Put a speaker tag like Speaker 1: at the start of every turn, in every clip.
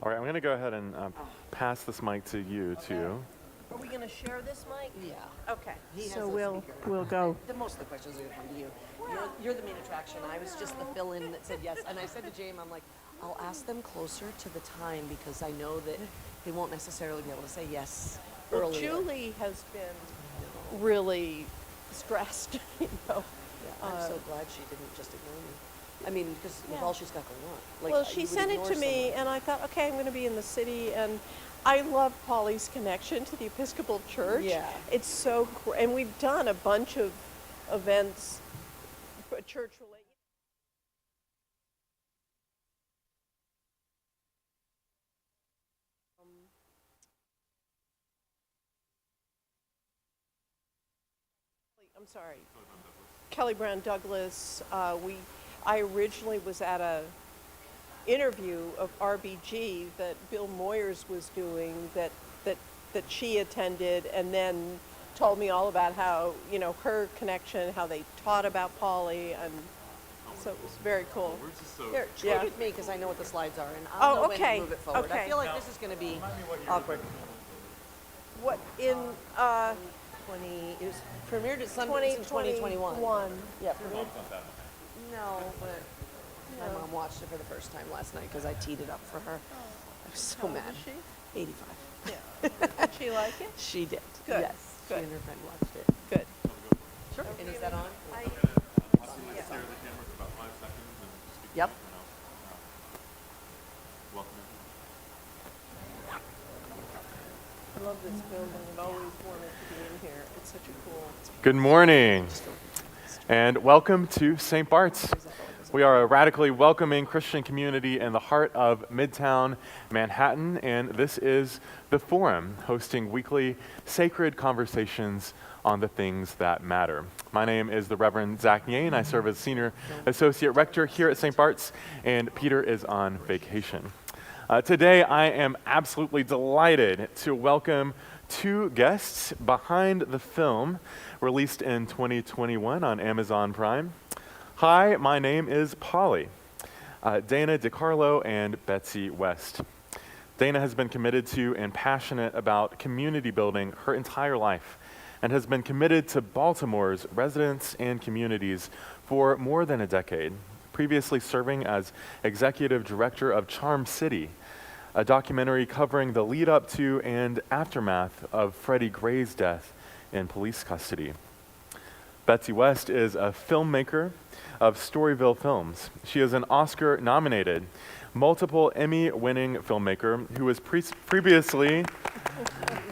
Speaker 1: All right, I'm going to go ahead and pass this mic to you, too.
Speaker 2: Are we going to share this mic?
Speaker 3: Yeah.
Speaker 2: Okay.
Speaker 3: So
Speaker 2: we'll go.
Speaker 3: Most of the questions are going to come to you. You're the main attraction. I was just the fill-in that said yes. And I said to James, I'm like, I'll ask them closer to the time because I know that they won't necessarily be able to say yes
Speaker 2: Well,
Speaker 3: earlier.
Speaker 2: Julie has been really stressed, you know.
Speaker 3: Yeah, I'm so glad she didn't just ignore me. I mean, because with all she's got going on. Like,
Speaker 2: Well,
Speaker 3: you
Speaker 2: she
Speaker 3: would
Speaker 2: sent it
Speaker 3: ignore
Speaker 2: to me,
Speaker 3: someone.
Speaker 2: and I thought, okay, I'm going to be in the city, and I love Pauli's connection to the Episcopal Church.
Speaker 3: Yeah.
Speaker 2: It's so great, and we've done a bunch of events, church related. I'm sorry, Kelly Brown Douglas. I originally was at a interview of RBG that Bill Moyers was doing that she attended, and then told me all about how, you know, her connection, how they taught about Pauli, and so it was very cool. Here,
Speaker 3: Share
Speaker 2: yeah.
Speaker 3: with me because I know what the slides are, and I'll know when
Speaker 2: okay,
Speaker 3: to move it forward. I
Speaker 2: okay.
Speaker 3: feel like this is going to be awkward.
Speaker 2: What in
Speaker 3: 20, it was premiered at Sundance in 2021.
Speaker 2: 2021?
Speaker 3: Yeah, premiered. No, but my mom watched it for the first time last night because I teed it up for her. I was so
Speaker 2: How old
Speaker 3: mad.
Speaker 2: is she?
Speaker 3: 85.
Speaker 2: Yeah. Did she like it?
Speaker 3: She did.
Speaker 2: Good,
Speaker 3: Yes.
Speaker 2: good.
Speaker 3: She and her friend watched it.
Speaker 2: Good.
Speaker 3: Sure. And is that on?
Speaker 2: I,
Speaker 3: Yep.
Speaker 2: I love this building. I've always wanted to be in here. It's such a cool.
Speaker 1: Good morning, and welcome to St. Bart's. We are a radically welcoming Christian community in the heart of Midtown Manhattan, and this is The Forum, hosting weekly sacred conversations on the things that matter. My name is the Reverend Zach Yane. I serve as Senior Associate Rector here at St. Bart's, and Peter is on vacation. Today, I am absolutely delighted to welcome two guests behind the film released in 2021 on Amazon Prime. Hi, my name is Pauli. Dana DiCarlo and Betsy West. Dana has been committed to and passionate about community building her entire life and has been committed to Baltimore's residents and communities for more than a decade, previously serving as executive director of Charm City, a documentary covering the lead up to and aftermath of Freddie Gray's death in police custody. Betsy West is a filmmaker of Storyville Films. She is an Oscar-nominated, multiple Emmy-winning filmmaker who was previously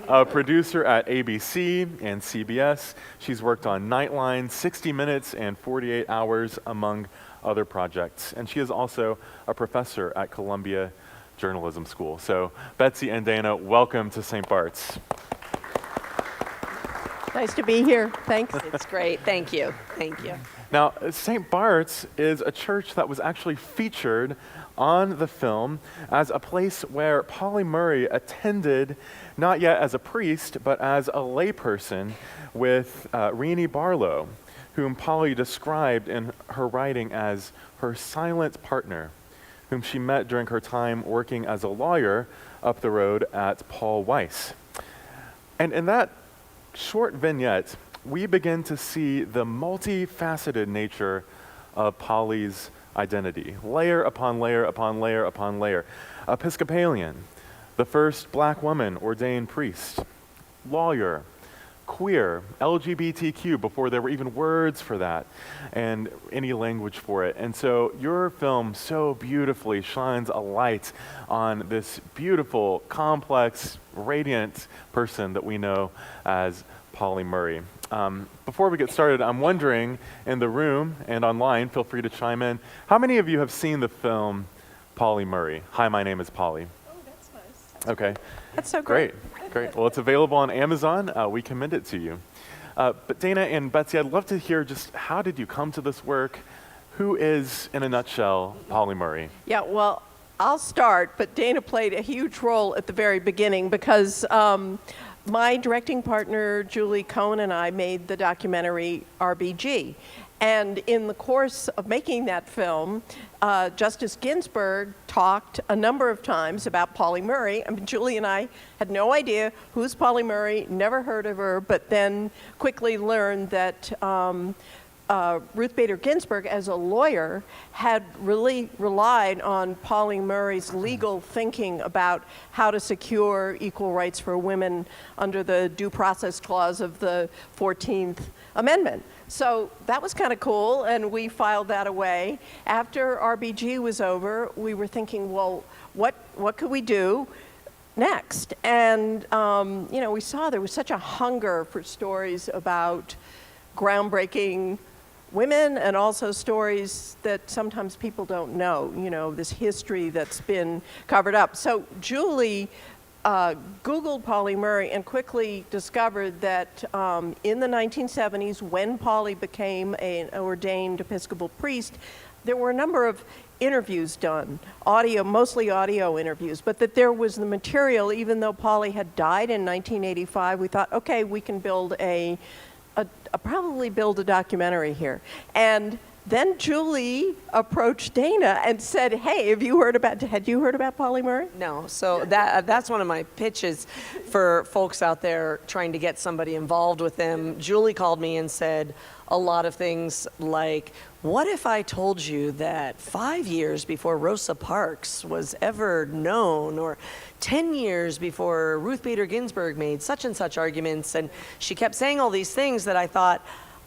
Speaker 1: a producer at ABC and CBS. She's worked on Nightline, 60 Minutes, and 48 Hours, among other projects. And she is also a professor at Columbia Journalism School. So, Betsy and Dana, welcome to St. Bart's.
Speaker 2: Nice to be here. Thanks.
Speaker 3: It's great. Thank you. Thank you.
Speaker 1: Now, St. Bart's is a church that was actually featured on the film as a place where Pauli Murray attended, not yet as a priest, but as a layperson with Renee Barlow, whom Pauli described in her writing as her silent partner, whom she met during her time working as a lawyer up the road at Paul Weiss. And in that short vignette, we begin to see the multifaceted nature of Pauli's identity, layer upon layer upon layer upon layer. Episcopalian, the first black woman ordained priest, lawyer, queer, LGBTQ, before there were even words for that and any language for it. And so your film so beautifully shines a light on this beautiful, complex, radiant person that we know as Pauli Murray. Before we get started, I'm wondering in the room and online, feel free to chime in, how many of you have seen the film Pauli Murray? Hi, my name is Pauli.
Speaker 2: Oh, that's nice.
Speaker 1: Okay.
Speaker 2: That's so great.
Speaker 1: Great. Well, it's available on Amazon. We commend it to you. But Dana and Betsy, I'd love to hear just how did you come to this work? Who is, in a nutshell, Pauli Murray?
Speaker 2: Yeah, well, I'll start, but Dana played a huge role at the very beginning because my directing partner, Julie Cohen, and I made the documentary RBG. And in the course of making that film, Justice Ginsburg talked a number of times about Pauli Murray. I mean, Julie and I had no idea who's Pauli Murray, never heard of her, but then quickly learned that Ruth Bader Ginsburg, as a lawyer, had really relied on Pauli Murray's legal thinking about how to secure equal rights for women under the Due Process Clause of the 14th Amendment. So that was kind of cool, and we filed that away. After RBG was over, we were thinking, well, what could we do next? And we saw there was such a hunger for stories about groundbreaking women, and also stories that sometimes people don't know, this history that's been covered up. So Julie Googled Pauli Murray and quickly discovered that in the 1970s, when Pauli became an ordained Episcopal priest, there were a number of interviews done, mostly audio interviews, but that there was the material. Even though Pauli had died in 1985, we thought, okay, we can probably build a documentary here. And then Julie approached Dana and said, hey, had you heard about Pauli Murray?
Speaker 3: No, so that's one of my pitches for folks out there trying to get somebody involved with them. Julie called me and said a lot of things like, what if I told you that 5 years before Rosa Parks was ever known, or 10 years before Ruth Bader Ginsburg made such and such arguments? And she kept saying all these things that I thought,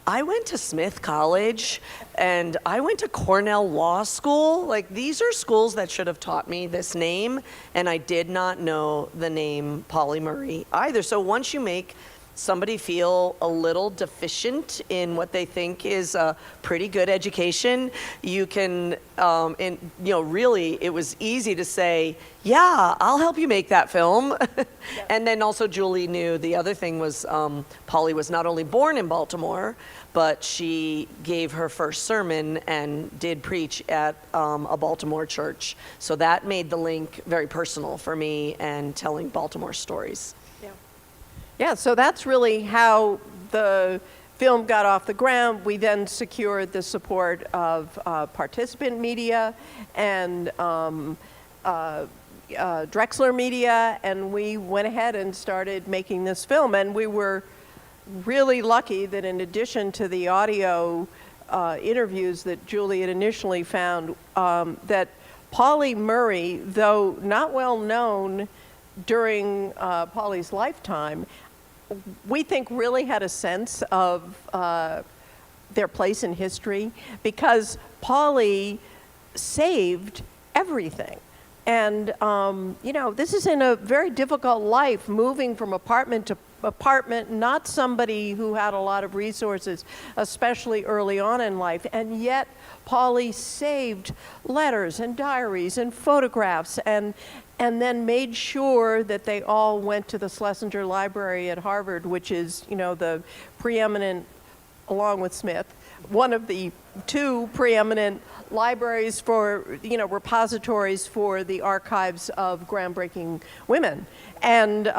Speaker 3: I went to Smith College and I went to Cornell Law School. Like, these are schools that should have taught me this name, and I did not know the name Pauli Murray either. So once you make somebody feel a little deficient in what they think is a pretty good education, you can, really, it was easy to say, yeah, I'll help you make that film. And then also Julie knew the other thing was Pauli was not only born in Baltimore, but she gave her first sermon and did preach at a Baltimore church. So that made the link very personal for me and telling Baltimore stories.
Speaker 2: Yeah, so that's really how the film got off the ground. We then secured the support of participant media and Drexler Media, and we went ahead and started making this film. And we were really lucky that in addition to the audio interviews that Julie had initially found, that Pauli Murray, though not well known during Pauli's lifetime, we think really had a sense of their place in history, because Pauli saved everything. And, this is in a very difficult life, moving from apartment to apartment, not somebody who had a lot of resources, especially early on in life. And yet, Pauli saved letters and diaries and photographs, and then made sure that they all went to the Schlesinger Library at Harvard, which is, the preeminent, along with Smith, one of the two preeminent libraries for, repositories for the archives of groundbreaking women. And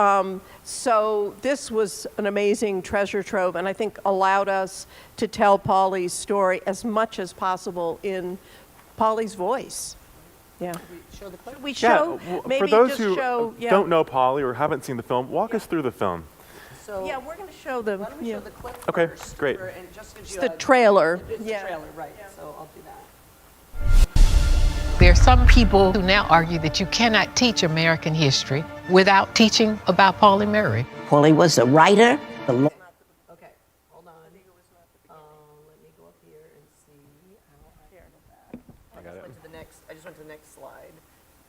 Speaker 2: so this was an amazing treasure trove, and I think allowed us to tell Pauli's story as much as possible in Pauli's voice. Yeah.
Speaker 3: Show the clip?
Speaker 2: We show, maybe
Speaker 1: for those
Speaker 2: just
Speaker 1: who
Speaker 2: show,
Speaker 1: don't know Pauli or haven't seen the film, walk us through the film.
Speaker 3: So
Speaker 2: Yeah, we're going to show them.
Speaker 3: why don't we show the clip
Speaker 1: Okay,
Speaker 3: first?
Speaker 1: great.
Speaker 3: And just gives
Speaker 2: It's
Speaker 3: you
Speaker 2: the trailer.
Speaker 3: It's the
Speaker 2: Yeah.
Speaker 3: trailer, right. So I'll do that.
Speaker 4: There are some people who now argue that you cannot teach American history without teaching about Pauli Murray.
Speaker 5: Pauli was a writer.
Speaker 3: Okay, hold on. Let me go up here and see how I handle that.
Speaker 1: I got it.
Speaker 3: I just went to the next slide.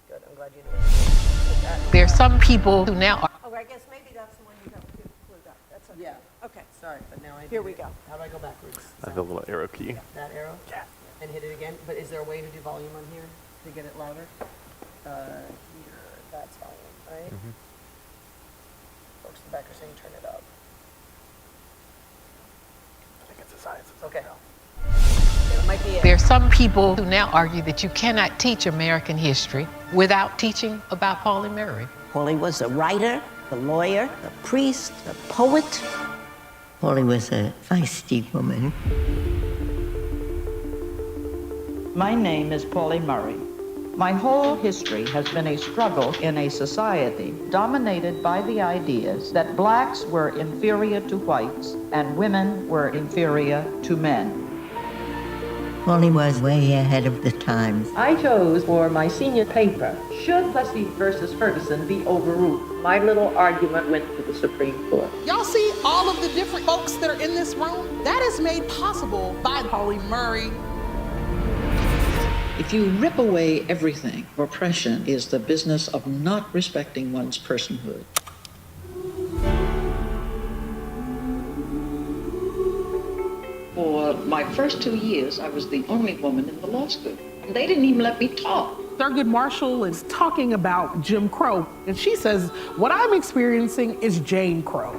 Speaker 3: Good, I'm glad you know.
Speaker 4: There are some people who now argue.
Speaker 2: Oh, I guess maybe that's the one you got glued up. That's okay.
Speaker 3: Yeah.
Speaker 2: Okay.
Speaker 3: Sorry, but now I
Speaker 2: Here
Speaker 3: do
Speaker 2: we
Speaker 3: it.
Speaker 2: go.
Speaker 3: How do I go backwards?
Speaker 1: The little arrow key.
Speaker 3: That arrow?
Speaker 1: Yeah.
Speaker 3: And hit it again? But is there a way to do volume on here to get it louder? Here, that's volume, right? Folks in the back are saying turn it up.
Speaker 1: I think it's the size of
Speaker 3: Okay. It might be it.
Speaker 4: There are some people who now argue that you cannot teach American history without teaching about Pauli Murray.
Speaker 5: Pauli was a writer, the lawyer, the priest, the poet.
Speaker 6: Pauli was a feisty woman.
Speaker 7: My name is Pauli Murray. My whole history has been a struggle in a society dominated by the ideas that blacks were inferior to whites and women were inferior to men.
Speaker 6: Pauli was way ahead of the times.
Speaker 8: I chose for my senior paper, should Plessy versus Ferguson be overruled? My little argument went to the Supreme Court.
Speaker 9: Y'all see all of the different folks that are in this room? That is made possible by Pauli Murray.
Speaker 10: If you rip away everything, oppression is the business of not respecting one's personhood. For my first 2 years, I was the only woman in the law school. They didn't even let me talk.
Speaker 9: Thurgood Marshall is talking about Jim Crow, and she says, what I'm experiencing is Jane Crow.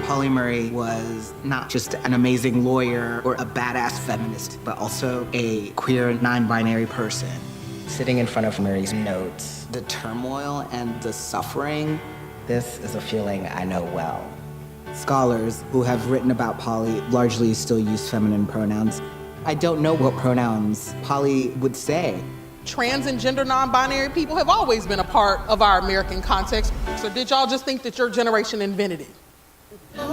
Speaker 11: Pauli Murray was not just an amazing lawyer or a badass feminist, but also a queer, non-binary person.
Speaker 12: Sitting in front of Murray's notes,
Speaker 11: The turmoil and the suffering.
Speaker 12: this is a feeling I know well.
Speaker 11: Scholars who have written about Pauli largely still use feminine pronouns. I don't know what pronouns Pauli would say.
Speaker 9: Trans and gender non-binary people have always been a part of our American context. So did y'all just think that your generation invented it?
Speaker 10: But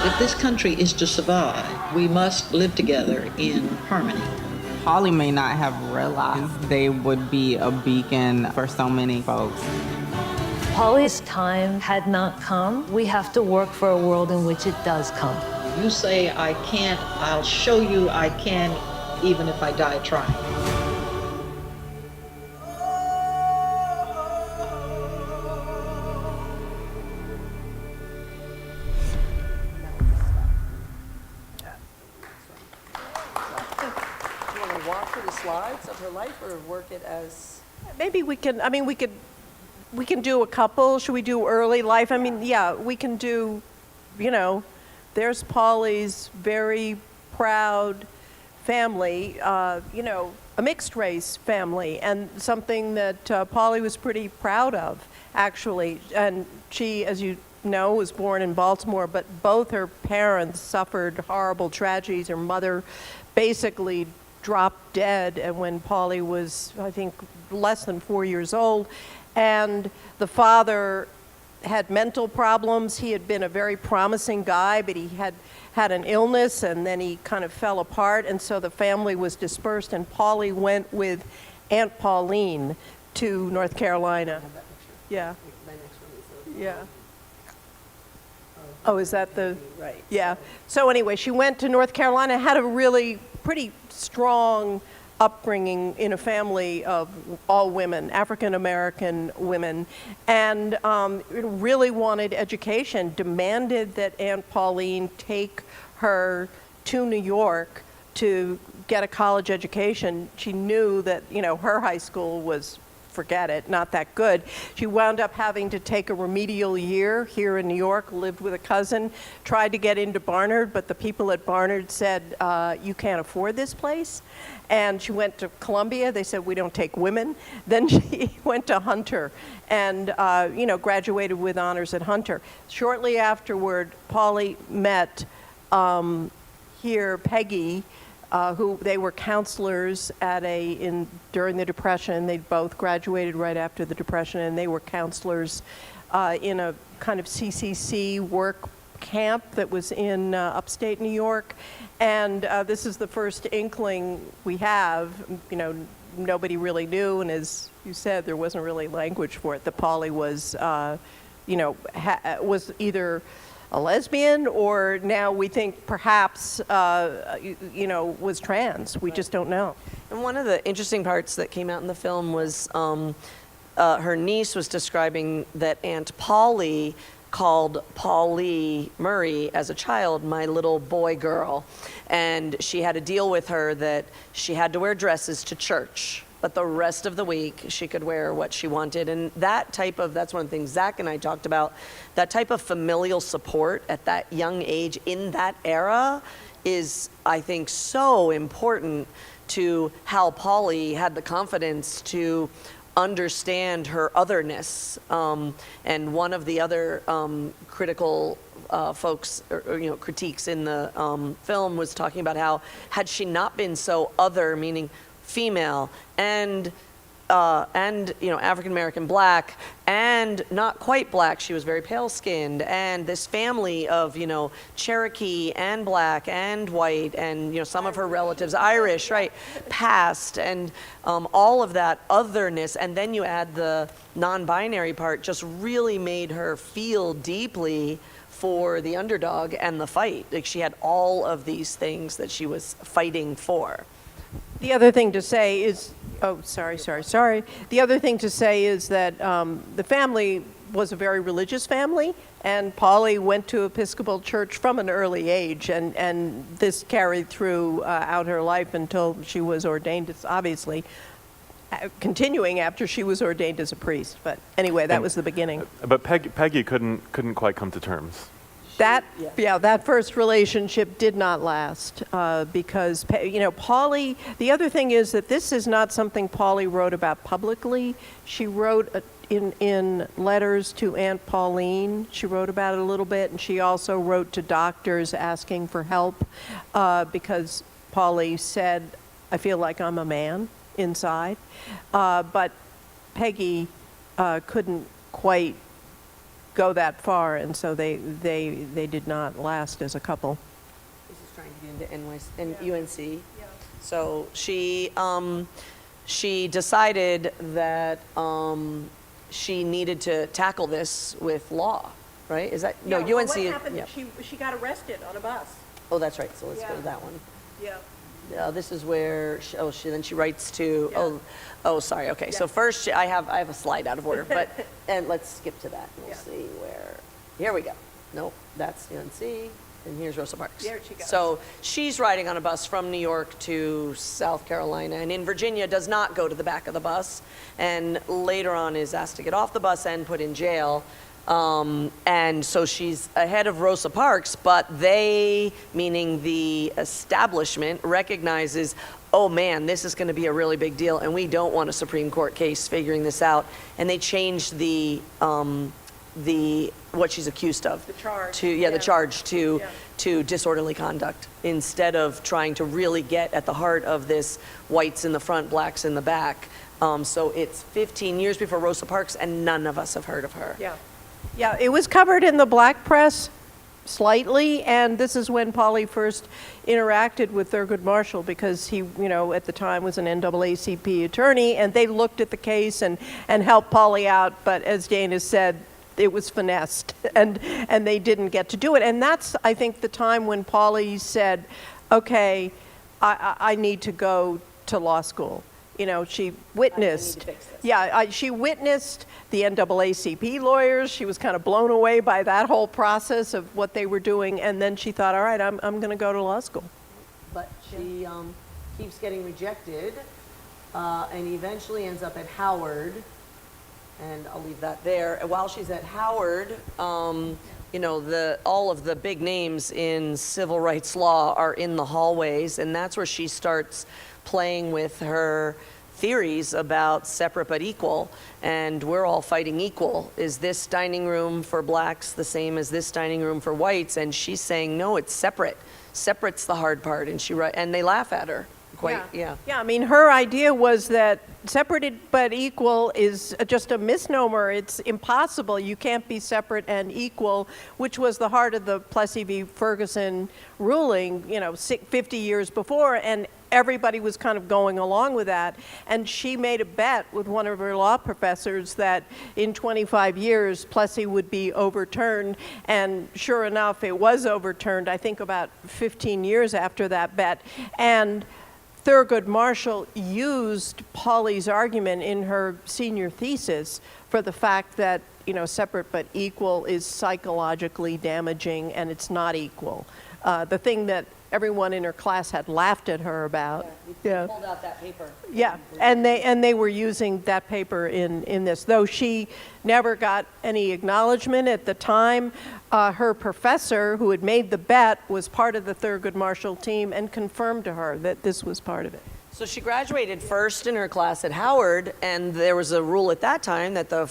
Speaker 10: if this country is to survive, we must live together in harmony.
Speaker 13: Pauli may not have realized they would be a beacon for so many folks.
Speaker 14: Pauli's time had not come. We have to work for a world in which it does come.
Speaker 10: You say I can't, I'll show you I can, even if I die trying.
Speaker 3: Slides of her life or work it as?
Speaker 2: Maybe we can, we can do a couple. Should we do early life? I mean, yeah, we can do, there's Pauli's very proud family, a mixed race family, and something that Pauli was pretty proud of, actually. And she, as you know, was born in Baltimore, but both her parents suffered horrible tragedies. Her mother basically dropped dead and when Pauli was, I think, less than 4 years old. And the father had mental problems. He had been a very promising guy, but he had an illness and then he kind of fell apart. And so the family was dispersed and Pauli went with Aunt Pauline to North Carolina. Yeah. Yeah. Oh, is that the? Right. Yeah. So anyway, she went to North Carolina, had a really pretty strong upbringing in a family of all women, African-American women, and really wanted education, demanded that Aunt Pauline take her to New York to get a college education. She knew that, her high school was, forget it, not that good. She wound up having to take a remedial year here in New York, lived with a cousin, tried to get into Barnard, but the people at Barnard said, you can't afford this place. And she went to Columbia. They said, we don't take women. Then she went to Hunter and, graduated with honors at Hunter. Shortly afterward, Pauli met here Peggy, who they were counselors at during the Depression. They both graduated right after the Depression, and they were counselors in a kind of CCC work camp that was in upstate New York. And this is the first inkling we have. Nobody really knew, and as you said, there wasn't really language for it. That Pauli was, was either a lesbian, or now we think perhaps, was trans. We just don't know.
Speaker 3: And one of the interesting parts that came out in the film was her niece was describing that Aunt Pauli called Pauli Murray as a child, my little boy girl. And she had a deal with her that she had to wear dresses to church but the rest of the week she could wear what she wanted. And that's one of the things Zach and I talked about, that type of familial support at that young age in that era is, I think, so important to how Pauli had the confidence to understand her otherness. And one of the other critical folks, or critiques in the film was talking about how had she not been so other, meaning female and African American black and not quite black, she was very pale skinned, and this family of Cherokee and black and white and some of her relatives Irish, right, passed, and all of that otherness, and then you add the non-binary part, just really made her feel deeply for the underdog and the fight. Like, she had all of these things that she was fighting for.
Speaker 2: The other thing to say is, sorry. The other thing to say is that the family was a very religious family, and Pauli went to Episcopal church from an early age, and this carried through out her life until she was ordained. It's obviously continuing after she was ordained as a priest. But anyway, that was the beginning.
Speaker 1: But Peggy couldn't quite come to terms.
Speaker 2: That first relationship did not last because, Pauli, the other thing is that this is not something Pauli wrote about publicly. She wrote in letters to Aunt Pauline. She wrote about it a little bit, and she also wrote to doctors asking for help because Pauli said, I feel like I'm a man inside. But Peggy couldn't quite go that far, and so they did not last as a couple.
Speaker 3: This is trying to get into UNC. Yeah. So she decided that she needed to tackle this with law, right? Is that no UNC?
Speaker 2: What happened? She got arrested on a bus.
Speaker 3: Oh, that's right. So let's go to that one.
Speaker 2: Yeah.
Speaker 3: This is where she writes to sorry. Okay, so first I have a slide out of order, and let's skip to that. We'll see where. Here we go. Nope, that's UNC, and here's Rosa Parks.
Speaker 2: There she goes.
Speaker 3: So she's riding on a bus from New York to South Carolina, and in Virginia does not go to the back of the bus, and later on is asked to get off the bus and put in jail. And so she's ahead of Rosa Parks, but they, meaning the establishment, recognizes, oh man, this is going to be a really big deal, and we don't want a Supreme Court case figuring this out. And they changed the what she's accused of.
Speaker 2: The charge.
Speaker 3: The charge to disorderly conduct, instead of trying to really get at the heart of this whites in the front, blacks in the back. So it's 15 years before Rosa Parks, and none of us have heard of her.
Speaker 2: Yeah, it was covered in the black press slightly, and this is when Pauli first interacted with Thurgood Marshall, because he, at the time was an NAACP attorney, and they looked at the case and helped Pauli out, but as Dana said, it was finessed, and they didn't get to do it. And that's, I think, the time when Pauli said, okay, I need to go to law school. She witnessed, she witnessed the NAACP lawyers. She was kind of blown away by that whole process of what they were doing, and then she thought, all right, I'm going to go to law school.
Speaker 3: But she keeps getting rejected, and eventually ends up at Howard, and I'll leave that there. And while she's at Howard, all of the big names in civil rights law are in the hallways, and that's where she starts playing with her theories about separate but equal, and we're all fighting equal. Is this dining room for blacks the same as this dining room for whites? And she's saying, no, it's separate. Separate's the hard part, and they laugh at her.
Speaker 2: Yeah, I mean, her idea was that separated but equal is just a misnomer. It's impossible. You can't be separate and equal, which was the heart of the Plessy v. Ferguson ruling, 50 years before, and everybody was kind of going along with that. And she made a bet with one of her law professors that in 25 years, Plessy would be overturned. And sure enough, it was overturned, I think about 15 years after that bet. And Thurgood Marshall used Pauli's argument in her senior thesis for the fact that, separate but equal is psychologically damaging, and it's not equal. the thing that everyone in her class had laughed at her about.
Speaker 3: Yeah, pulled out that paper.
Speaker 2: Yeah, and they were using that paper in this, though she never got any acknowledgement at the time. Her professor, who had made the bet, was part of the Thurgood Marshall team and confirmed to her that this was part of it.
Speaker 3: So she graduated first in her class at Howard, and there was a rule at that time that the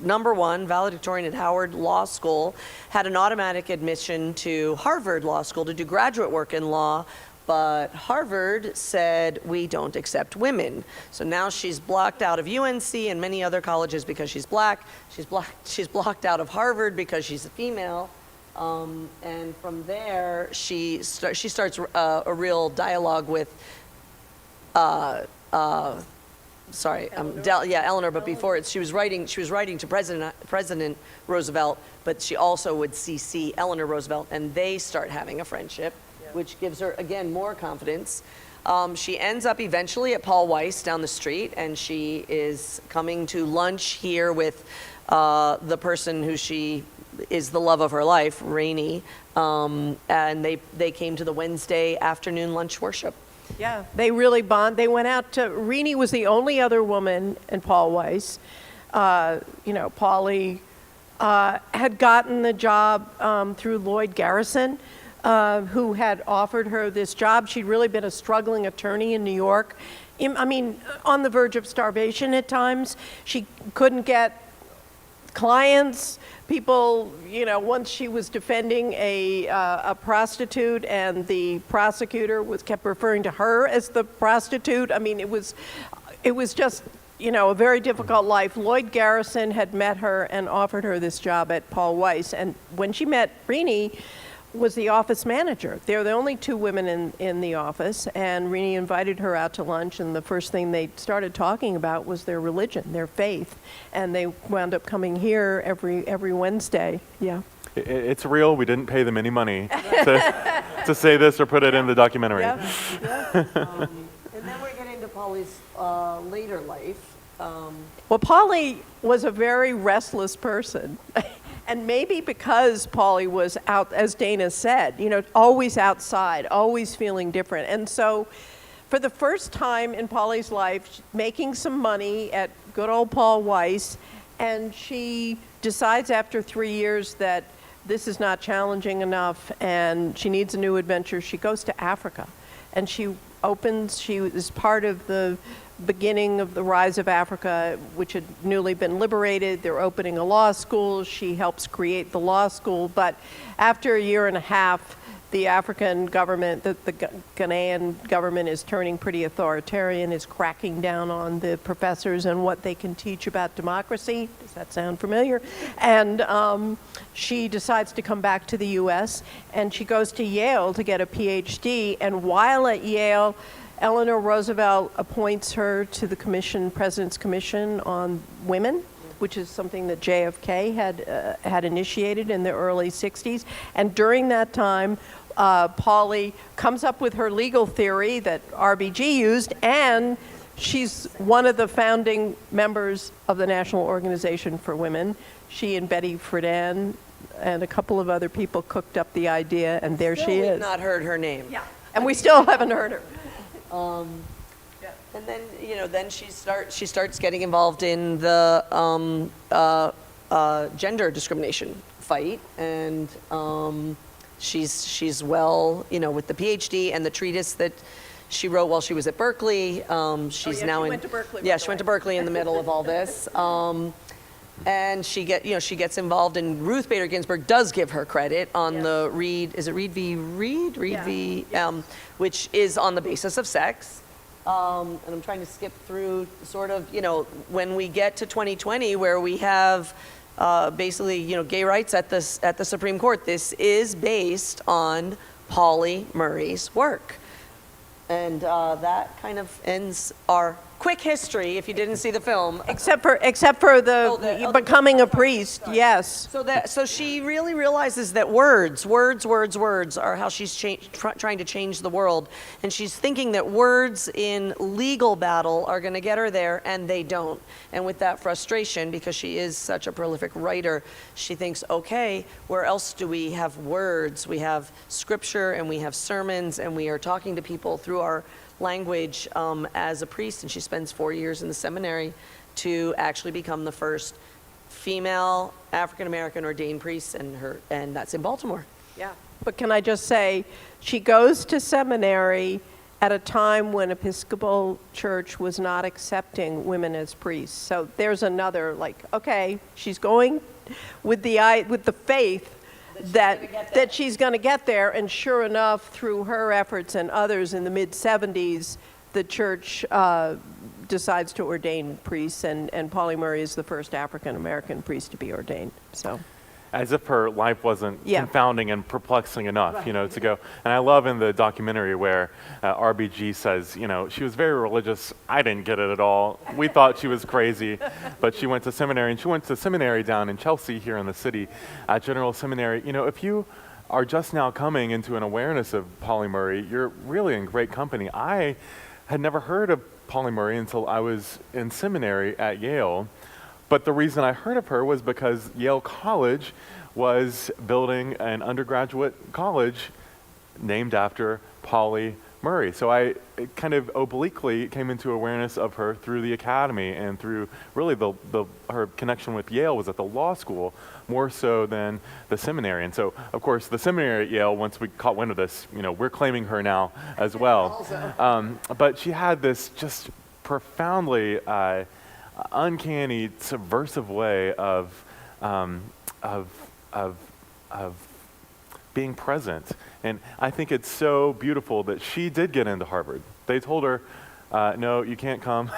Speaker 3: #1 valedictorian at Howard Law School had an automatic admission to Harvard Law School to do graduate work in law, but Harvard said, we don't accept women. So now she's blocked out of UNC and many other colleges because she's black. She's blocked out of Harvard because she's a female. And from there, she starts a real dialogue with Eleanor, but before it, she was writing to President Roosevelt, but she also would CC Eleanor Roosevelt, and they start having a friendship, which gives her, again, more confidence. She ends up eventually at Paul Weiss down the street, and she is coming to lunch here with the person who she is the love of her life, Rainey, and they came to the Wednesday afternoon lunch worship.
Speaker 2: Yeah, they really bond. They went out to, Renee was the only other woman in Paul Weiss. Pauli had gotten the job through Lloyd Garrison, who had offered her this job. She'd really been a struggling attorney in New York. On the verge of starvation at times. She couldn't get clients. People, once she was defending a prostitute, and the prosecutor kept referring to her as the prostitute. It was just, a very difficult life. Lloyd Garrison had met her and offered her this job at Paul Weiss. And when she met Renee, was the office manager. They were the only two women in the office, and Renee invited her out to lunch, and the first thing they started talking about was their religion, their faith, and they wound up coming here every Wednesday. Yeah.
Speaker 1: It's real. We didn't pay them any money to say this or put it in the documentary.
Speaker 3: Yeah. And then we're getting to Pauli's later life.
Speaker 2: Well, Pauli was a very restless person. And maybe because Pauli was out, as Dana said, always outside, always feeling different. And so for the first time in Pauli's life, making some money at good old Paul Weiss, and she decides after 3 years that this is not challenging enough and she needs a new adventure. She goes to Africa, and she is part of the beginning of the rise of Africa, which had newly been liberated. They're opening a law school. She helps create the law school. But after a year and a half, the African government, the Ghanaian government, is turning pretty authoritarian, is cracking down on the professors and what they can teach about democracy. Does that sound familiar? And she decides to come back to the U.S., and she goes to Yale to get a PhD. And while at Yale, Eleanor Roosevelt appoints her to the President's Commission on Women, which is something that JFK had initiated in the early 60s. And during that time, Pauli comes up with her legal theory that RBG used, and she's one of the founding members of the National Organization for Women. She and Betty Friedan and a couple of other people cooked up the idea, and there she is.
Speaker 3: We've not heard her name.
Speaker 2: Yeah, and we still haven't heard her.
Speaker 3: And then, then she starts getting involved in the gender discrimination fight, and she's well, with the PhD and the treatise that she wrote while she was at Berkeley. She went to Berkeley. Yeah, she went to Berkeley in the middle of all this. And she gets involved, and Ruth Bader Ginsburg does give her credit on the Reed v. Reed? Reed v. Which is on the basis of sex. And I'm trying to skip through sort of, when we get to 2020, where we have basically, gay rights at the Supreme Court. This is based on Pauli Murray's work. And that kind of ends our quick history, if you didn't see the film.
Speaker 2: Except for the becoming a priest, yes.
Speaker 3: So she really realizes that words are how she's trying to change the world. And she's thinking that words in legal battle are going to get her there, and they don't. And with that frustration, because she is such a prolific writer, she thinks, okay, where else do we have words? We have scripture, and we have sermons, and we are talking to people through our language as a priest, and she spends 4 years in the seminary to actually become the first female African-American ordained priest, and that's in Baltimore.
Speaker 2: Yeah. But can I just say, she goes to seminary at a time when Episcopal Church was not accepting women as priests. So there's another, like, okay, she's going with the faith that she's going to get there, and sure enough, through her efforts and others in the mid-70s, the church decides to ordain priests, and Pauli Murray is the first African-American priest to be ordained. So,
Speaker 1: as if her life wasn't confounding and perplexing enough, to go. And I love in the documentary where RBG says, she was very religious. I didn't get it at all. We thought she was crazy, but she went to seminary, and she went to seminary down in Chelsea here in the city, at General Seminary. If you are just now coming into an awareness of Pauli Murray, you're really in great company. I had never heard of Pauli Murray until I was in seminary at Yale. But the reason I heard of her was because Yale College was building an undergraduate college named after Pauli Murray. So I kind of obliquely came into awareness of her through the academy, and through really her connection with Yale was at the law school more so than the seminary. And so, of course, the seminary at Yale, once we caught wind of this, we're claiming her now as well. But she had this just profoundly uncanny, subversive way of being present. And I think it's so beautiful that she did get into Harvard. They told her, no, you can't come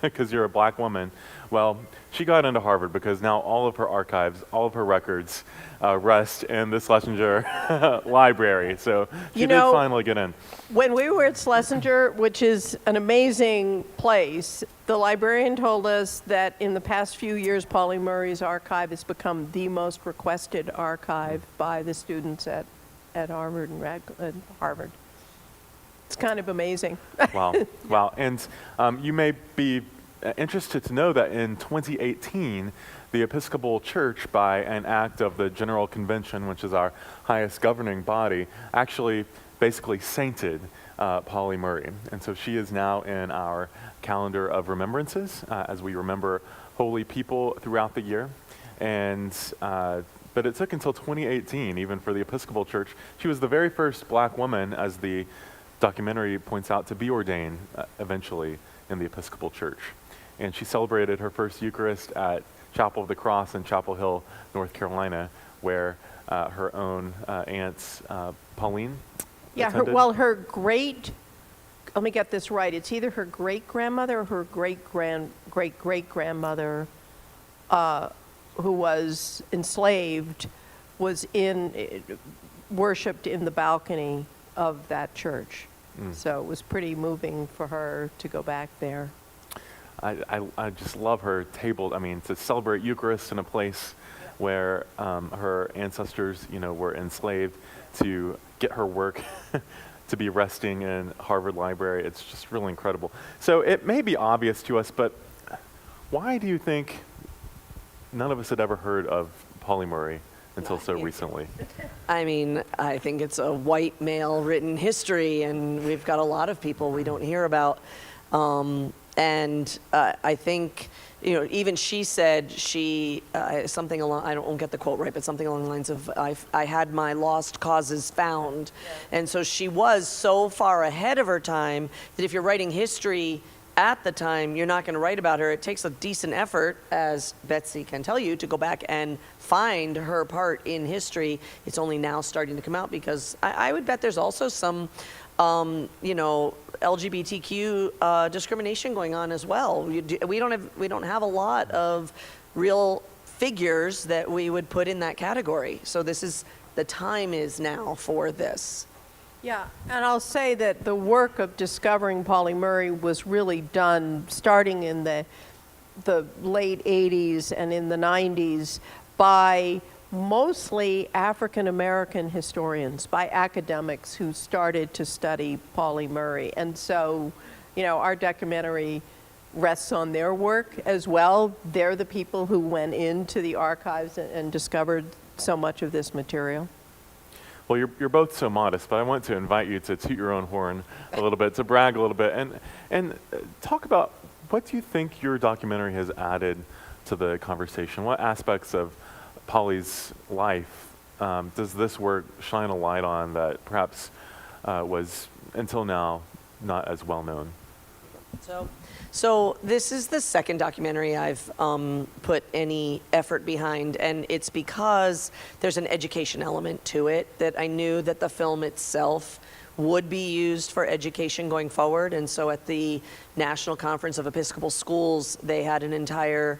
Speaker 1: because you're a black woman. Well, she got into Harvard because now all of her archives, all of her records rest in the Schlesinger library. So she did finally get in.
Speaker 2: When we were at Schlesinger, which is an amazing place, the librarian told us that in the past few years, Pauli Murray's archive has become the most requested archive by the students at Harvard and Harvard. It's kind of amazing.
Speaker 1: Wow. And you may be interested to know that in 2018, the Episcopal Church, by an act of the General Convention, which is our highest governing body, actually basically sainted Pauli Murray. And so she is now in our calendar of remembrances as we remember holy people throughout the year. And but it took until 2018, even for the Episcopal Church. She was the very first black woman, as the documentary points out, to be ordained eventually in the Episcopal Church. And she celebrated her first Eucharist at Chapel of the Cross in Chapel Hill, North Carolina, where her own aunts, Pauline, attended.
Speaker 2: Her great, let me get this right, it's either her great-grandmother or her great-great-grandmother who was enslaved, was worshipped in the balcony of that church. So it was pretty moving for her to go back there.
Speaker 1: I just love her table. To celebrate Eucharist in a place where her ancestors, were enslaved, to get her work to be resting in Harvard Library. It's just really incredible. So it may be obvious to us, but why do you think none of us had ever heard of Pauli Murray until so recently?
Speaker 3: I think it's a white male written history, and we've got a lot of people we don't hear about. I think, even she said something along, I don't get the quote right, but something along the lines of, I had my lost causes found. Yeah. And so she was so far ahead of her time that if you're writing history at the time, you're not going to write about her. It takes a decent effort, as Betsy can tell you, to go back and find her part in history. It's only now starting to come out because I would bet there's also some LGBTQ discrimination going on as well. We don't have a lot of real figures that we would put in that category. So the time is now for this.
Speaker 2: Yeah, and I'll say that the work of discovering Pauli Murray was really done starting in the late 80s and in the 90s by mostly African American historians, by academics who started to study Pauli Murray. And so, our documentary rests on their work as well. They're the people who went into the archives and discovered so much of this material.
Speaker 1: Well, you're both so modest, but I want to invite you to toot your own horn a little bit, to brag a little bit, and talk about what do you think your documentary has added to the conversation? What aspects of Pauli's life does this work shine a light on that perhaps was, until now, not as well known?
Speaker 3: So this is the second documentary I've put any effort behind, and it's because there's an education element to it that I knew that the film itself would be used for education going forward. And so at the National Conference of Episcopal Schools, they had an entire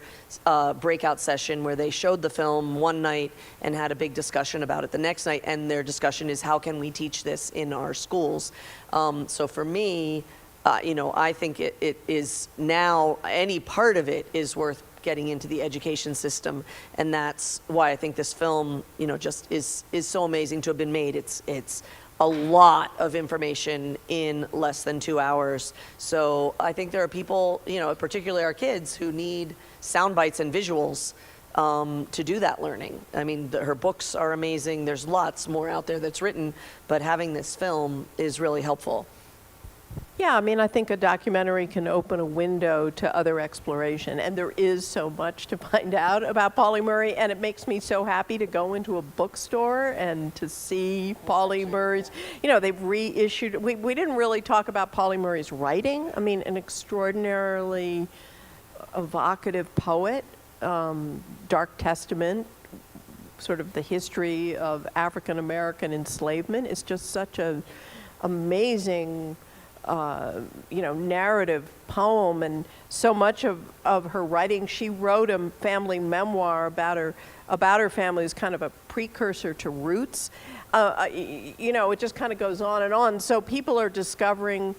Speaker 3: breakout session where they showed the film one night and had a big discussion about it the next night. And their discussion is, how can we teach this in our schools? So for me, I think it is now, any part of it is worth getting into the education system. And that's why I think this film, just is so amazing to have been made. It's a lot of information in less than 2 hours. So I think there are people, particularly our kids, who need sound bites and visuals to do that learning. I mean, her books are amazing. There's lots more out there that's written, but having this film is really helpful.
Speaker 2: Yeah, I think a documentary can open a window to other exploration, and there is so much to find out about Pauli Murray, and it makes me so happy to go into a bookstore and to see Pauli Murray's, they've reissued, we didn't really talk about Pauli Murray's writing. An extraordinarily evocative poet, Dark Testament, sort of the history of African American enslavement is just such an amazing narrative poem, and so much of her writing. She wrote a family memoir about her family as kind of a precursor to Roots. It just kind of goes on and on. So people are discovering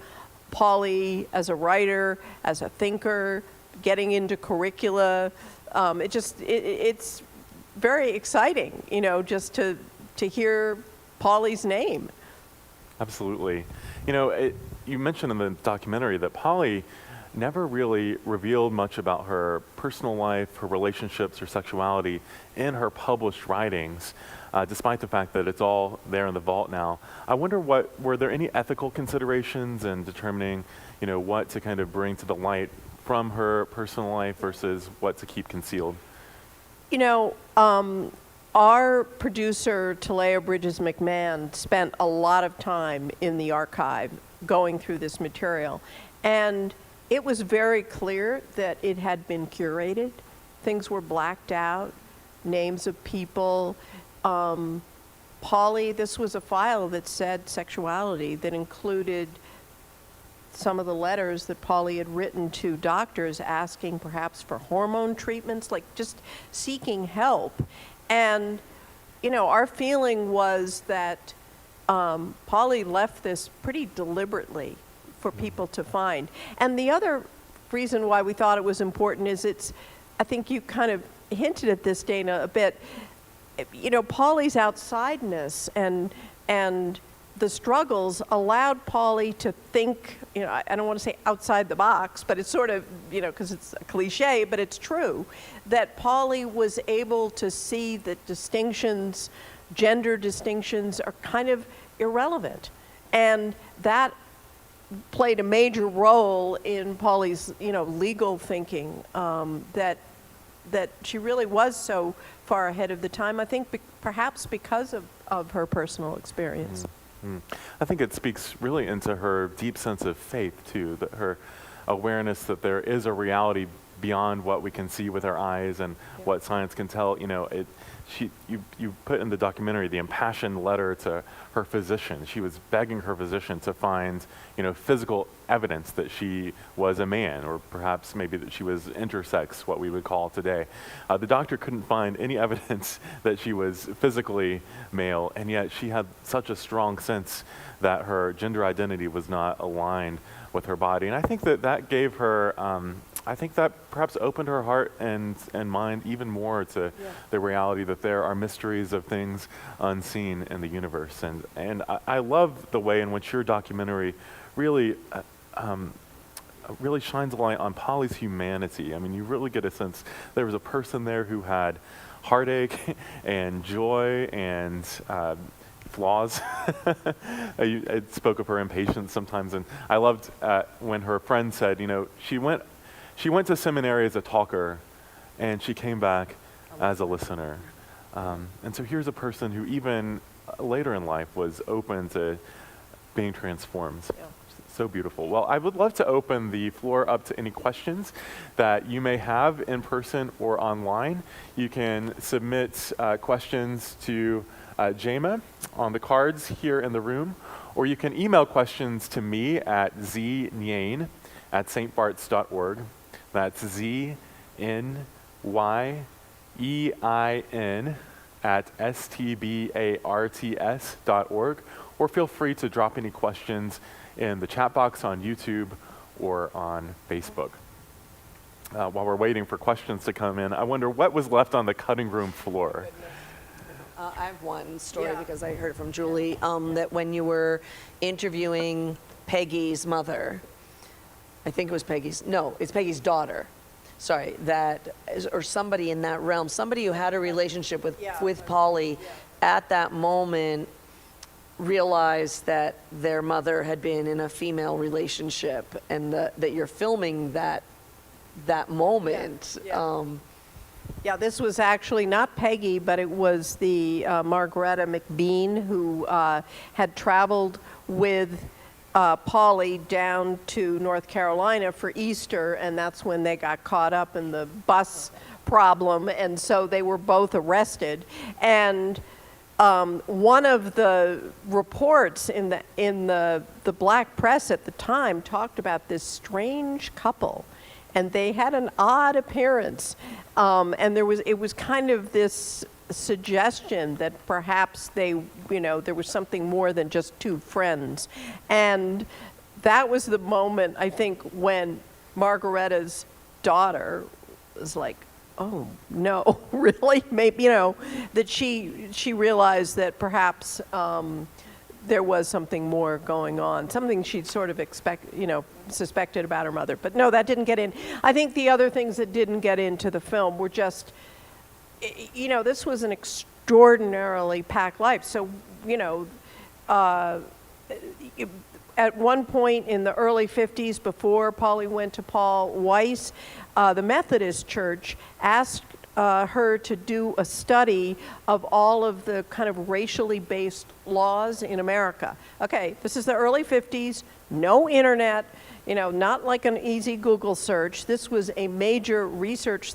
Speaker 2: Pauli as a writer, as a thinker, getting into curricula. It's very exciting, just to hear Pauli's name.
Speaker 1: Absolutely. You mentioned in the documentary that Pauli never really revealed much about her personal life, her relationships, her sexuality in her published writings, despite the fact that it's all there in the vault now. I wonder, were there any ethical considerations in determining, what to kind of bring to the light from her personal life versus what to keep concealed?
Speaker 2: Our producer, Talea Bridges McMahon, spent a lot of time in the archive going through this material. And it was very clear that it had been curated. Things were blacked out, names of people. Pauli, this was a file that said sexuality, that included some of the letters that Pauli had written to doctors asking perhaps for hormone treatments, like just seeking help. And, our feeling was that Pauli left this pretty deliberately for people to find. And the other reason why we thought it was important is I think you kind of hinted at this, Dana, a bit. Pauli's outsideness and the struggles allowed Pauli to think, I don't want to say outside the box, but it's sort of, because it's a cliche, but it's true, that Pauli was able to see that distinctions, gender distinctions, are kind of irrelevant. And that played a major role in Pauli's, legal thinking, that she really was so far ahead of the time, I think perhaps because of her personal experience.
Speaker 1: I think it speaks really into her deep sense of faith, too, that her awareness that there is a reality beyond what we can see with our eyes and what science can tell. You know, you put in the documentary the impassioned letter to her physician. She was begging her physician to find, you know, physical evidence that she was a man, or perhaps maybe that she was intersex, what we would call today. The doctor couldn't find any evidence that she was physically male, and yet she had such a strong sense that her gender identity was not aligned with her body. And I think that gave her, I think that perhaps opened her heart and mind even more to the reality that there are mysteries of things unseen in the universe. And I love the way in which your documentary really really shines a light on Pauli's humanity. I mean, you really get a sense there was a person there who had heartache and joy and flaws. I spoke of her impatience sometimes, and I loved when her friend said, you know, she went to seminary as a talker, and she came back as a listener. And so here's a person who even later in life was open to being transformed. Yeah. So beautiful. Well, I would love to open the floor up to any questions that you may have in person or online. You can submit questions to Jema on the cards here in the room, or you can email questions to me at znyein@stbarts.org. That's znyein@stbarts.org. Or feel free to drop any questions in the chat box on YouTube or on Facebook. While we're waiting for questions to come in, I wonder what was left on the cutting room floor.
Speaker 3: I have one story because I heard it from Julie, that when you were interviewing Peggy's mother, I think it was it's Peggy's daughter, sorry, or somebody in that realm, somebody who had a relationship with Pauli at that moment realized that their mother had been in a female relationship, and that you're filming that moment.
Speaker 2: Yeah, this was actually not Peggy, but it was the Margaretta McBean who had traveled with Pauli down to North Carolina for Easter, and that's when they got caught up in the bus problem, and so they were both arrested. And one of the reports in the black press at the time talked about this strange couple, and they had an odd appearance, and it was kind of this suggestion that perhaps there was something more than just two friends. And that was the moment, I think, when Margaretta's daughter was like, oh no, really? Maybe, that she realized that perhaps there was something more going on, something she'd sort of suspected about her mother. But no, that didn't get in. I think the other things that didn't get into the film were just, this was an extraordinarily packed life. So, at one point in the early 50s, before Pauli went to Paul Weiss, the Methodist Church asked her to do a study of all of the kind of racially based laws in America. Okay, this is the early 50s, no internet, not like an easy Google search. This was a major research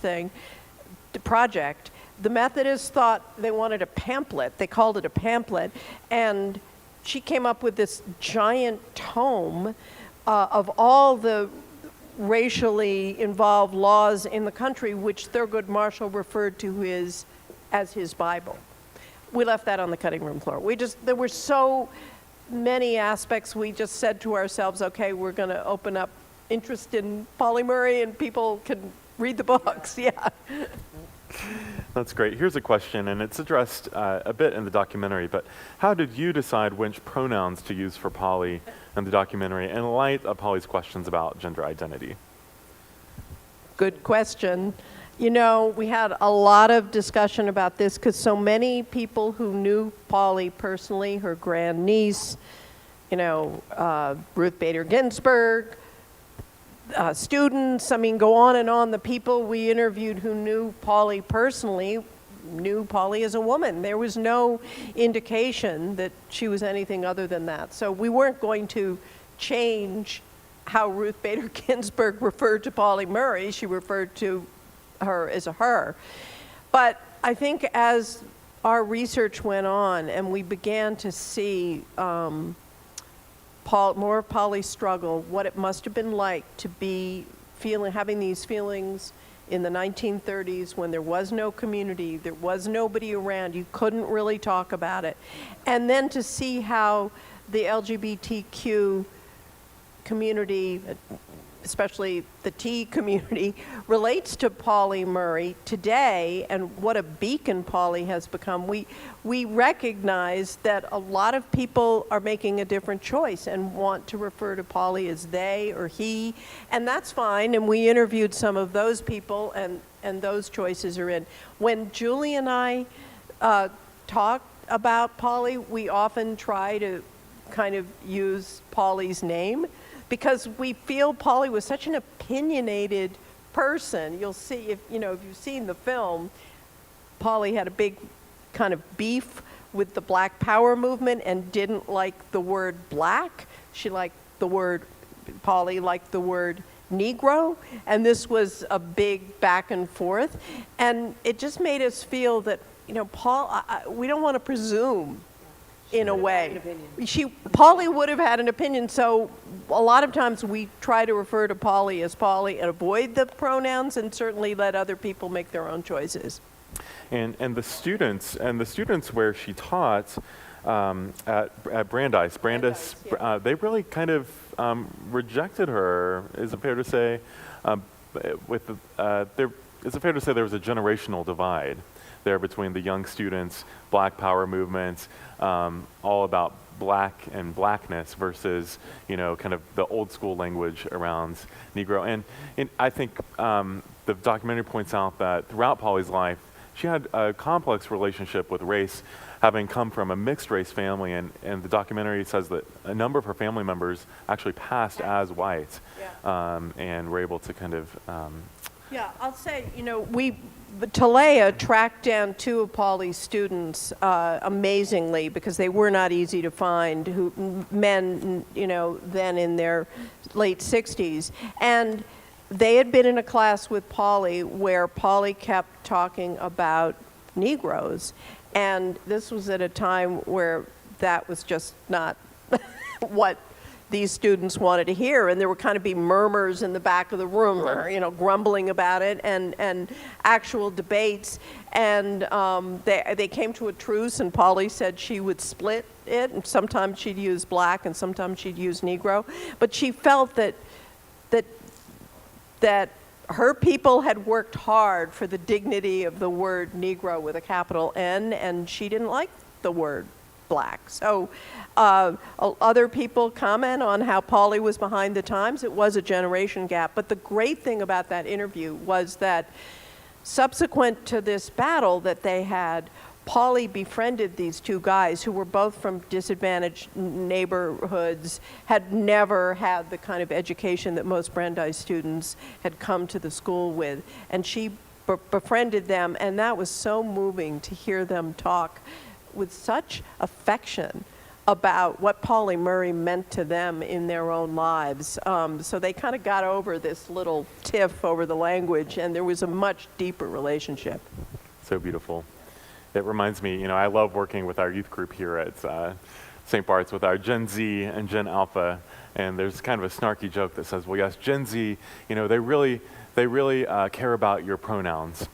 Speaker 2: project. The Methodists thought they wanted a pamphlet. They called it a pamphlet, and she came up with this giant tome of all the racially involved laws in the country, which Thurgood Marshall referred to as his Bible. We left that on the cutting room floor. There were so many aspects. We just said to ourselves, okay, we're going to open up interest in Pauli Murray and people can read the books. Yeah.
Speaker 1: That's great. Here's a question, and it's addressed a bit in the documentary, but how did you decide which pronouns to use for Pauli in the documentary in light of Pauli's questions about gender identity?
Speaker 2: Good question. We had a lot of discussion about this because so many people who knew Pauli personally, her grandniece, Ruth Bader Ginsburg, students, go on and on. The people we interviewed who knew Pauli personally knew Pauli as a woman. There was no indication that she was anything other than that. So we weren't going to change how Ruth Bader Ginsburg referred to Pauli Murray. She referred to her as a her. But I think as our research went on and we began to see more of Pauli's struggle, what it must have been like to be having these feelings in the 1930s when there was no community, there was nobody around, you couldn't really talk about it. And then to see how the LGBTQ community, especially the T community, relates to Pauli Murray today and what a beacon Pauli has become. We recognize that a lot of people are making a different choice and want to refer to Pauli as they or he, and that's fine, and we interviewed some of those people, and those choices are in. When Julie and I talk about Pauli, we often try to kind of use Pauli's name, because we feel Pauli was such an opinionated person. You'll see, if you've seen the film, Pauli had a big kind of beef with the Black Power movement and didn't like the word black. Pauli liked the word Negro, and this was a big back and forth. And it just made us feel that, we don't want to presume in a way. Pauli would have had an opinion, so a lot of times we try to refer to Pauli as Pauli and avoid the pronouns, and certainly let other people make their own choices.
Speaker 1: And the students where she taught at Brandeis, yeah. They really kind of rejected her. Is it fair to say? Is it fair to say there was a generational divide there between the young students, Black Power movement, all about black and blackness versus, kind of the old school language around Negro. And I think the documentary points out that throughout Pauli's life, she had a complex relationship with race, having come from a mixed race family, and the documentary says that a number of her family members actually passed as white, and were able to kind of...
Speaker 2: Yeah, I'll say, Talea tracked down two of Pauli's students amazingly, because they were not easy to find, men, then in their late 60s. And they had been in a class with Pauli where Pauli kept talking about Negroes. And this was at a time where that was just not what these students wanted to hear, and there would kind of be murmurs in the back of the room, grumbling about it, and actual debates. And they came to a truce, and Pauli said she would split it, and sometimes she'd use black, and sometimes she'd use Negro. But she felt that her people had worked hard for the dignity of the word Negro with a capital N, and she didn't like the word black. So other people comment on how Pauli was behind the times. It was a generation gap. But the great thing about that interview was that subsequent to this battle that they had, Pauli befriended these two guys who were both from disadvantaged neighborhoods, had never had the kind of education that most Brandeis students had come to the school with. And she befriended them, and that was so moving to hear them talk with such affection about what Pauli Murray meant to them in their own lives. So they kind of got over this little tiff over the language, and there was a much deeper relationship.
Speaker 1: So beautiful. It reminds me, I love working with our youth group here at St. Bart's with our Gen Z and Gen Alpha, and there's kind of a snarky joke that says, well, yes, Gen Z, they really care about your pronouns.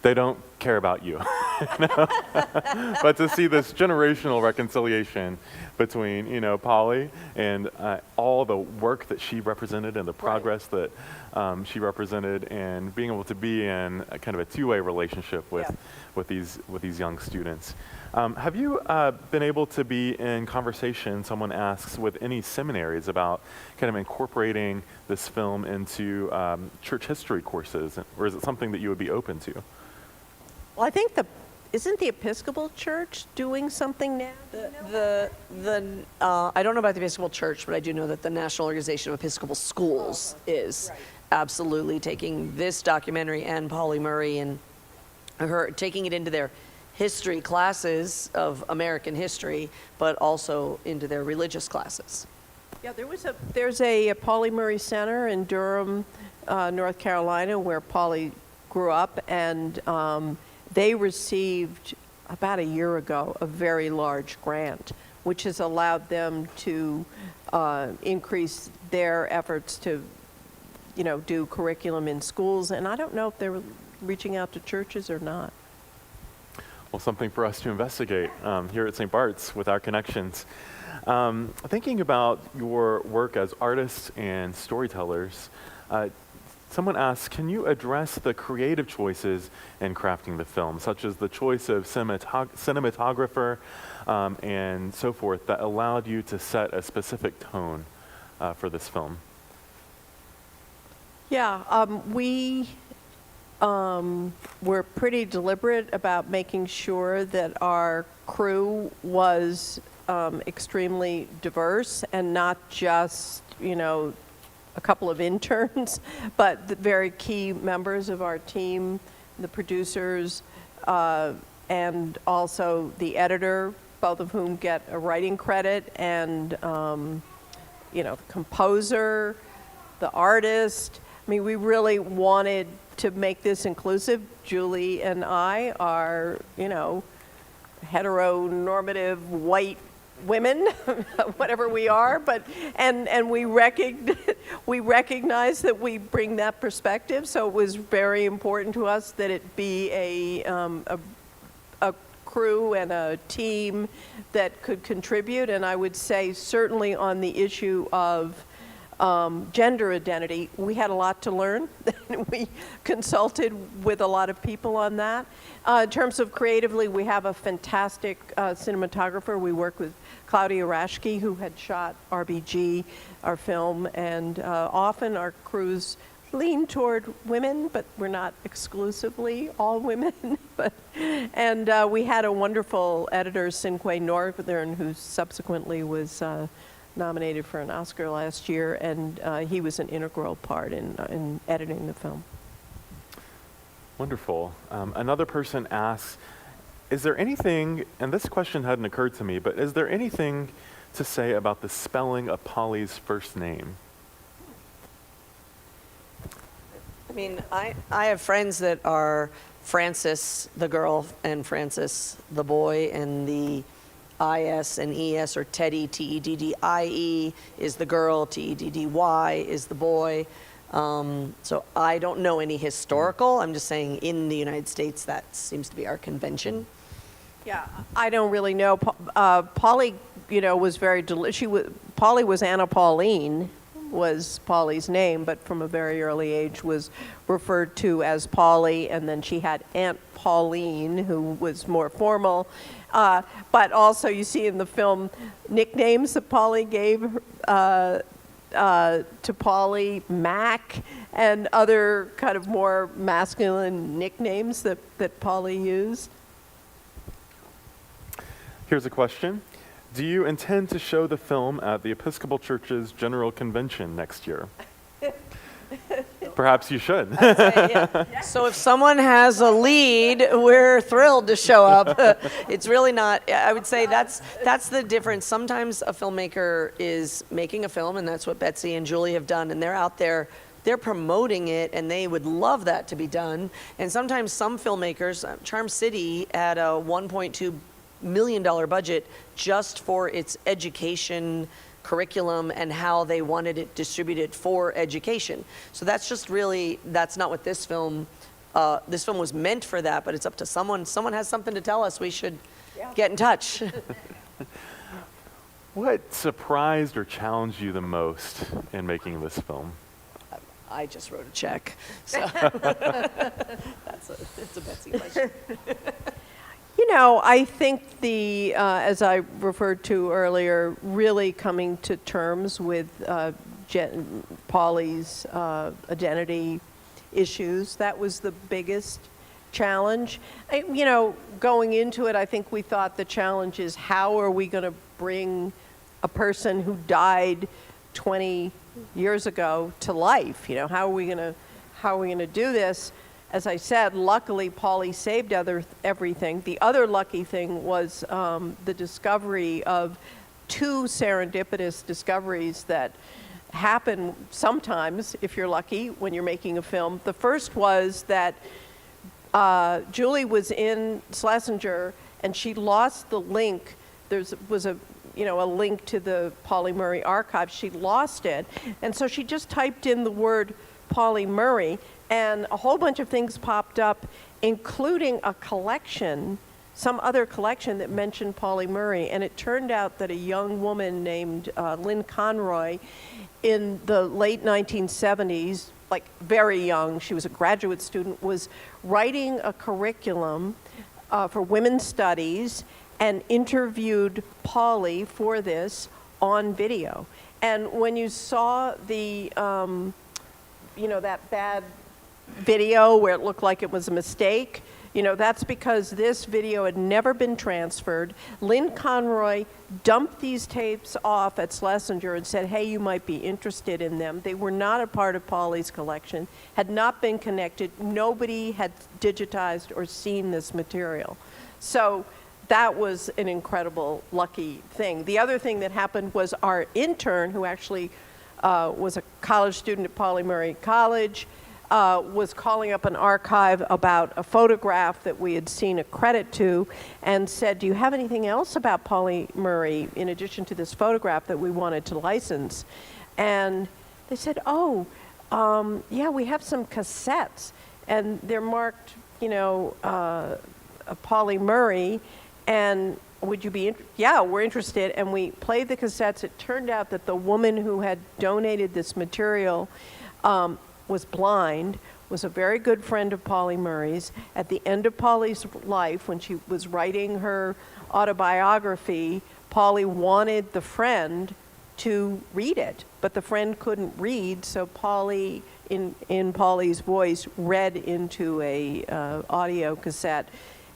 Speaker 1: They don't care about you. But to see this generational reconciliation between, Pauli and all the work that she represented and the progress that she represented, and being able to be in a kind of a two-way relationship with these young students. Have you been able to be in conversation, someone asks, with any seminaries about kind of incorporating this film into church history courses, or is it something that you would be open to?
Speaker 2: Well, I think isn't the Episcopal Church doing something now?
Speaker 3: I don't know about the Episcopal Church, but I do know that the National Organization of Episcopal Schools is absolutely taking this documentary and Pauli Murray and her taking it into their history classes of American history, but also into their religious classes.
Speaker 2: Yeah, there's a Pauli Murray Center in Durham, North Carolina, where Pauli grew up, and they received about a year ago a very large grant, which has allowed them to increase their efforts to, do curriculum in schools. And I don't know if they're reaching out to churches or not.
Speaker 1: Well, something for us to investigate here at St. Bart's with our connections. Thinking about your work as artists and storytellers, someone asked, can you address the creative choices in crafting the film, such as the choice of cinematographer and so forth, that allowed you to set a specific tone for this film?
Speaker 2: Yeah, we were pretty deliberate about making sure that our crew was extremely diverse, and not just, a couple of interns, but the very key members of our team, the producers, and also the editor, both of whom get a writing credit, and the composer, the artist. I mean, we really wanted to make this inclusive. Julie and I are, heteronormative white women, whatever we are, but and we recognize that we bring that perspective. So it was very important to us that it be a crew and a team that could contribute. And I would say certainly on the issue of gender identity, we had a lot to learn. We consulted with a lot of people on that. In terms of creatively, we have a fantastic cinematographer. We work with Claudia Raschke, who had shot RBG, our film, and often our crews lean toward women, but we're not exclusively all women. And we had a wonderful editor, Cinque Northern, who subsequently was nominated for an Oscar last year, and he was an integral part in editing the film.
Speaker 1: Wonderful. Another person asks, is there anything, and this question hadn't occurred to me, but is there anything to say about the spelling of Pauli's first name?
Speaker 3: I mean, I have friends that are Francis the girl and Francis the boy, and the I-S and E-S, or Teddy, T-E-D-D-I-E is the girl, T-E-D-D-Y is the boy. So I don't know any historical. I'm just saying in the United States that seems to be our convention.
Speaker 2: Yeah, I don't really know. Pauli, was very Pauli was Anna Pauline, was Pauli's name, but from a very early age was referred to as Pauli, and then she had Aunt Pauline, who was more formal. But also you see in the film nicknames that Pauli gave to Pauli, Mac, and other kind of more masculine nicknames that Pauli used.
Speaker 1: Here's a question. Do you intend to show the film at the Episcopal Church's General Convention next year? Perhaps you should.
Speaker 3: Yeah. So if someone has a lead, we're thrilled to show up. It's really not, I would say that's the difference. Sometimes a filmmaker is making a film, and that's what Betsy and Julie have done, and they're out there, they're promoting it, and they would love that to be done. And sometimes some filmmakers, Charm City had a $1.2 million budget just for its education curriculum and how they wanted it distributed for education. So that's just really, that's not what this film was meant for that, but it's up to someone. Someone has something to tell us. We should get in touch.
Speaker 1: What surprised or challenged you the most in making this film?
Speaker 3: I just wrote a check. So it's a Betsy question.
Speaker 2: I think as I referred to earlier, really coming to terms with Pauli's identity issues, that was the biggest challenge. Going into it, I think we thought the challenge is how are we going to bring a person who died 20 years ago to life? How are we going to do this? As I said, luckily, Pauli saved everything. The other lucky thing was the discovery of two serendipitous discoveries that happen sometimes, if you're lucky, when you're making a film. The first was that Julie was in Schlesinger and she lost the link. There was a link to the Pauli Murray archive. She lost it. And so she just typed in the word Pauli Murray, and a whole bunch of things popped up, including a collection, some other collection that mentioned Pauli Murray. And it turned out that a young woman named Lynn Conroy in the late 1970s, like very young, she was a graduate student, was writing a curriculum for women's studies and interviewed Pauli for this on video. And when you saw the, that bad video where it looked like it was a mistake, that's because this video had never been transferred. Lynn Conroy dumped these tapes off at Schlesinger and said, hey, you might be interested in them. They were not a part of Pauli's collection, had not been connected. Nobody had digitized or seen this material. So that was an incredible, lucky thing. The other thing that happened was our intern, who actually was a college student at Pauli Murray College, was calling up an archive about a photograph that we had seen a credit to and said, do you have anything else about Pauli Murray in addition to this photograph that we wanted to license? And they said, yeah, we have some cassettes. And they're marked, Pauli Murray. And would you be yeah, we're interested. And we played the cassettes. It turned out that the woman who had donated this material was blind, was a very good friend of Pauli Murray's. At the end of Pauli's life, when she was writing her autobiography, Pauli wanted the friend to read it, but the friend couldn't read, so Pauli, in Pauli's voice, read into a audio cassette.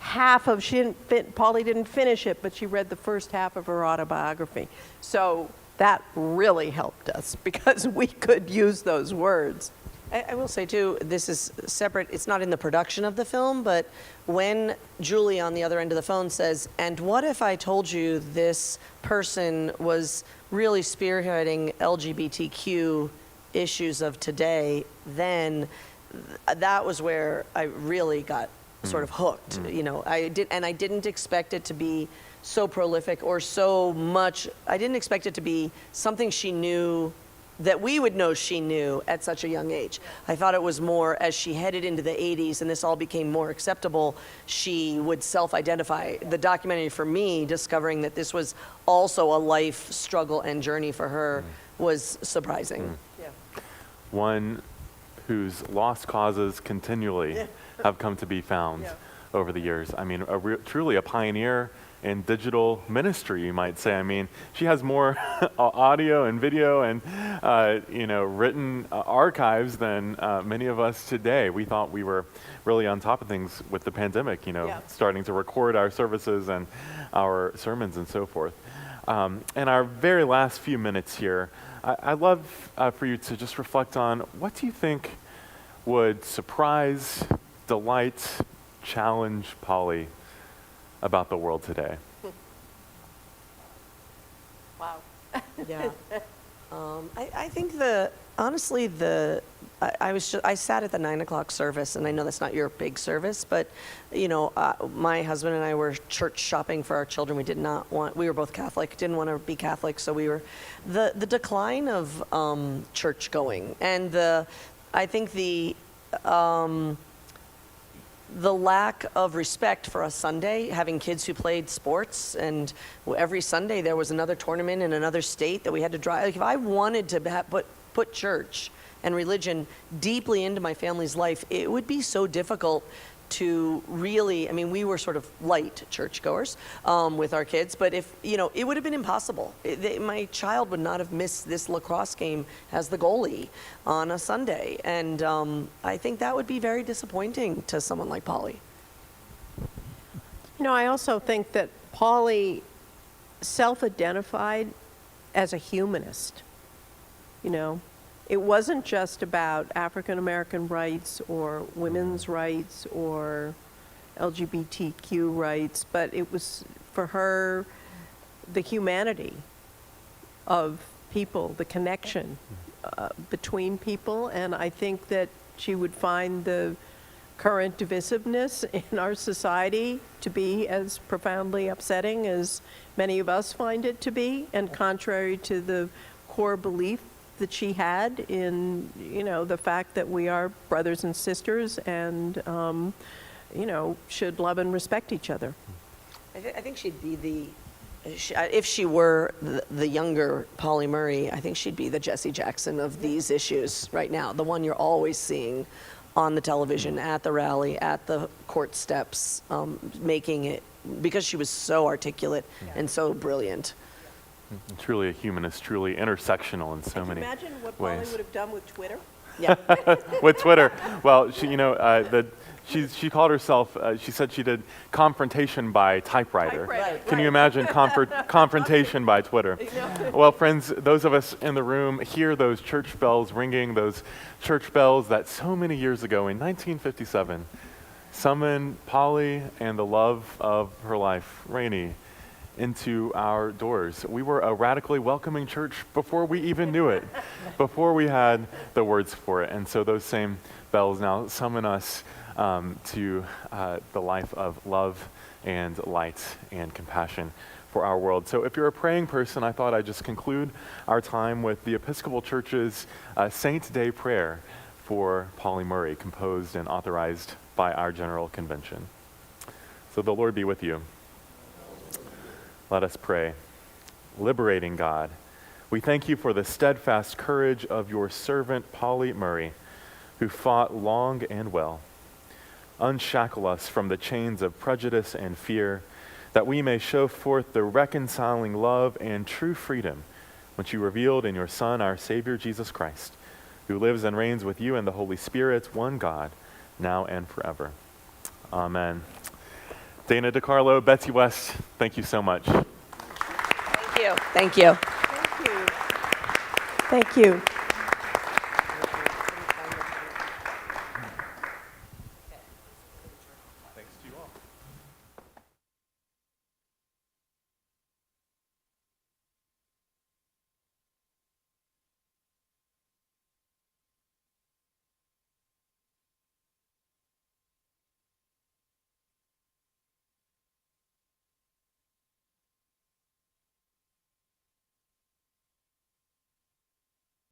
Speaker 2: Pauli didn't finish it, but she read the first half of her autobiography. So that really helped us because we could use those words.
Speaker 3: I will say too, this is separate, it's not in the production of the film, but when Julie on the other end of the phone says, and what if I told you this person was really spearheading LGBTQ issues of today, then that was where I really got sort of hooked. I didn't expect it to be so prolific or so much. I didn't expect it to be something she knew, that we would know she knew at such a young age. I thought it was more as she headed into the 80s and this all became more acceptable, she would self-identify. The documentary for me, discovering that this was also a life struggle and journey for her was surprising.
Speaker 2: Yeah.
Speaker 1: One whose lost causes continually have come to be found over the years. I mean, truly a pioneer in digital ministry, you might say. I mean, she has more audio and video and written archives than many of us today. We thought we were really on top of things with the pandemic, starting to record our services and our sermons and so forth. In our very last few minutes here, I'd love for you to just reflect on what do you think would surprise, delight, challenge Pauli about the world today?
Speaker 2: Wow.
Speaker 3: Yeah. I think honestly, I sat at the 9 o'clock service, and I know that's not your big service, but my husband and I were church shopping for our children. We were both Catholic, didn't want to be Catholic, so we were, the decline of church going, and I think the lack of respect for a Sunday, having kids who played sports, and every Sunday there was another tournament in another state that we had to drive. Like if I wanted to put church and religion deeply into my family's life, it would be so difficult to really, we were sort of light churchgoers with our kids, but it would have been impossible. My child would not have missed this lacrosse game as the goalie on a Sunday. And I think that would be very disappointing to someone like Pauli.
Speaker 2: I also think that Pauli self-identified as a humanist, It wasn't just about African American rights or women's rights or LGBTQ rights, but it was for her the humanity of people, the connection between people, and I think that she would find the current divisiveness in our society to be as profoundly upsetting as many of us find it to be, and contrary to the core belief that she had in, the fact that we are brothers and sisters and, should love and respect each other.
Speaker 3: I think she'd be if she were the younger Pauli Murray, I think she'd be the Jesse Jackson of these issues right now, the one you're always seeing on the television, at the rally, at the court steps, making it, because she was so articulate and so brilliant.
Speaker 1: Truly a humanist, truly intersectional in so many ways.
Speaker 2: Imagine what Pauli would have done with Twitter.
Speaker 3: Yeah.
Speaker 1: With Twitter. Well, she called herself, she said she did confrontation by typewriter. Can you imagine confrontation by Twitter? Well, friends, those of us in the room hear those church bells ringing, those church bells that so many years ago in 1957 summoned Pauli and the love of her life, Rainey, into our doors. We were a radically welcoming church before we even knew it, before we had the words for it. And so those same bells now summon us to the life of love and light and compassion for our world. So if you're a praying person, I thought I'd just conclude our time with the Episcopal Church's Saint Day prayer for Pauli Murray, composed and authorized by our General Convention. So the Lord be with you. Let us pray. Liberating God, we thank you for the steadfast courage of your servant Pauli Murray, who fought long and well. Unshackle us from the chains of prejudice and fear, that we may show forth the reconciling love and true freedom which you revealed in your Son, our Savior, Jesus Christ, who lives and reigns with you and the Holy Spirit, one God, now and forever. Amen. Dana DiCarlo, Betsy West, thank you so much.
Speaker 3: Thank you. Thank you.
Speaker 2: Thank you. Thank you.